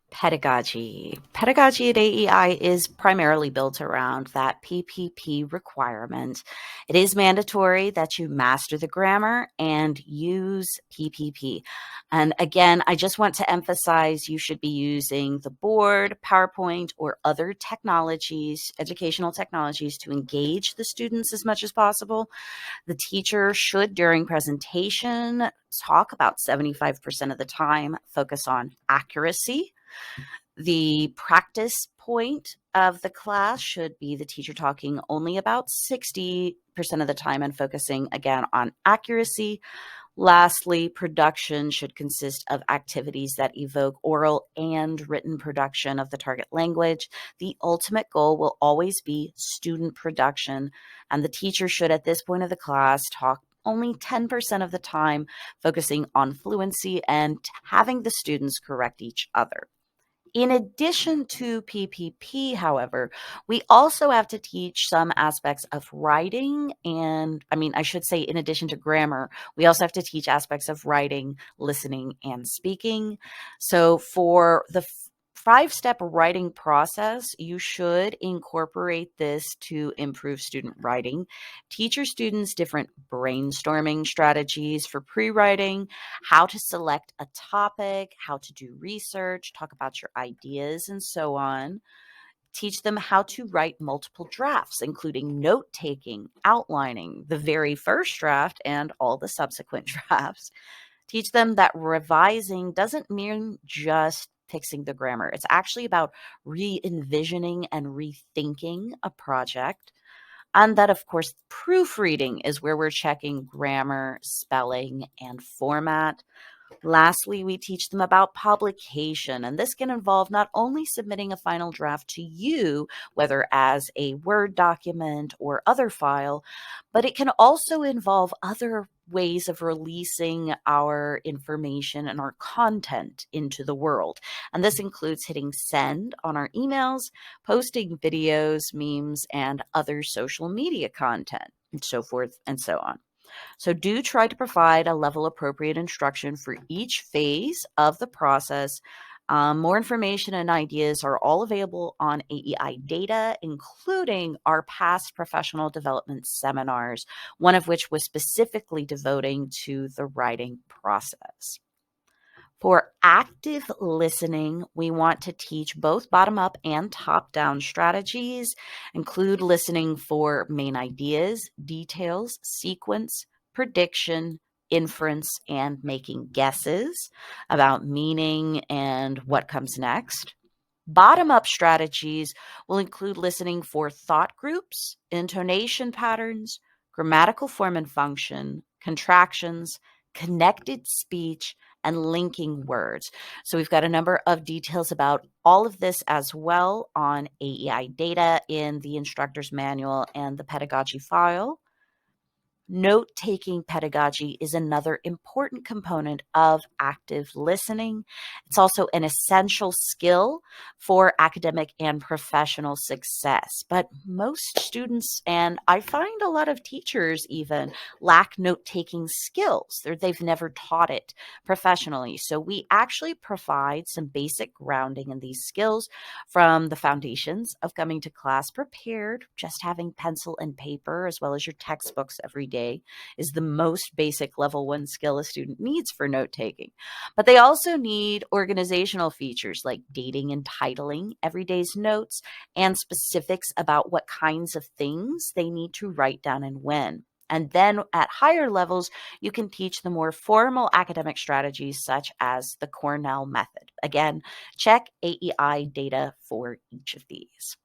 Pedagogy. Pedagogy at AEI is primarily built around that PPP requirement. It is mandatory that you master the grammar and use PPP. And again, I just want to emphasize you should be using the board, PowerPoint, or other technologies, educational technologies, to engage the students as much as possible. The teacher should, during presentation, talk about 75% of the time, focus on accuracy. The practice point of the class should be the teacher talking only about 60% of the time and focusing again on accuracy. Lastly, production should consist of activities that evoke oral and written production of the target language. The ultimate goal will always be student production, and the teacher should, at this point of the class, talk only 10% of the time, focusing on fluency and having the students correct each other. In addition to PPP, however, we also have to teach some aspects of writing I should say in addition to grammar, we also have to teach aspects of writing, listening, and speaking. So for the five-step writing process, you should incorporate this to improve student writing. Teach your students different brainstorming strategies for pre-writing, how to select a topic, how to do research, talk about your ideas, and so on. Teach them how to write multiple drafts, including note-taking, outlining the very first draft and all the subsequent drafts. Teach them that revising doesn't mean just fixing the grammar. It's actually about re-envisioning and rethinking a project. And that, of course, proofreading is where we're checking grammar, spelling, and format. Lastly, we teach them about publication, and this can involve not only submitting a final draft to you, whether as a Word document or other file, but it can also involve other ways of releasing our information and our content into the world. And this includes hitting send on our emails, posting videos, memes, and other social media content, and so forth and so on. So do try to provide a level appropriate instruction for each phase of the process. More information and ideas are all available on AEI data, including our past professional development seminars, one of which was specifically devoting to the writing process. For active listening, we want to teach both bottom-up and top-down strategies, include listening for main ideas, details, sequence, prediction, inference, and making guesses about meaning and what comes next. Bottom-up strategies will include listening for thought groups, intonation patterns, grammatical form and function, contractions, connected speech, and linking words. So we've got a number of details about all of this as well on AEI data in the instructor's manual and the pedagogy file. Note-taking pedagogy is another important component of active listening. It's also an essential skill for academic and professional success. But most students, and I find a lot of teachers even, lack note-taking skills. They've never taught it professionally. So we actually provide some basic grounding in these skills, from the foundations of coming to class prepared, just having pencil and paper, as well as your textbooks every day, is the most basic level 1 skill a student needs for note taking. But they also need organizational features like dating and titling every day's notes, and specifics about what kinds of things they need to write down and when. And then at higher levels, you can teach the more formal academic strategies such as the Cornell method. Again, check AEI data for each of these.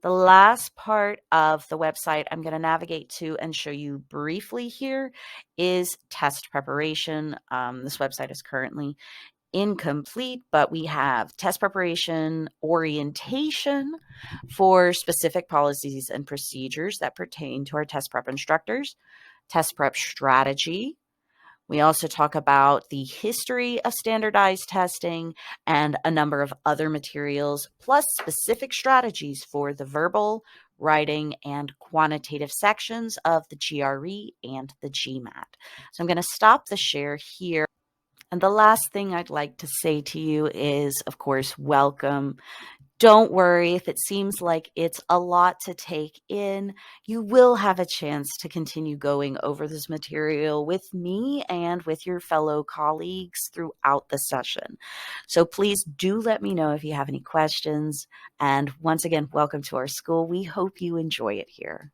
The last part of the website I'm going to navigate to and show you briefly here is test preparation. This website is currently incomplete, but we have test preparation orientation for specific policies and procedures that pertain to our test prep instructors, test prep strategy. We also talk about the history of standardized testing and a number of other materials, plus specific strategies for the verbal, writing, and quantitative sections of the GRE and the GMAT. So I'm going to stop the share here. And the last thing I'd like to say to you is, of course, welcome. Don't worry if it seems like it's a lot to take in. You will have a chance to continue going over this material with me and with your fellow colleagues throughout the session. So please do let me know if you have any questions. And once again, welcome to our school. We hope you enjoy it here.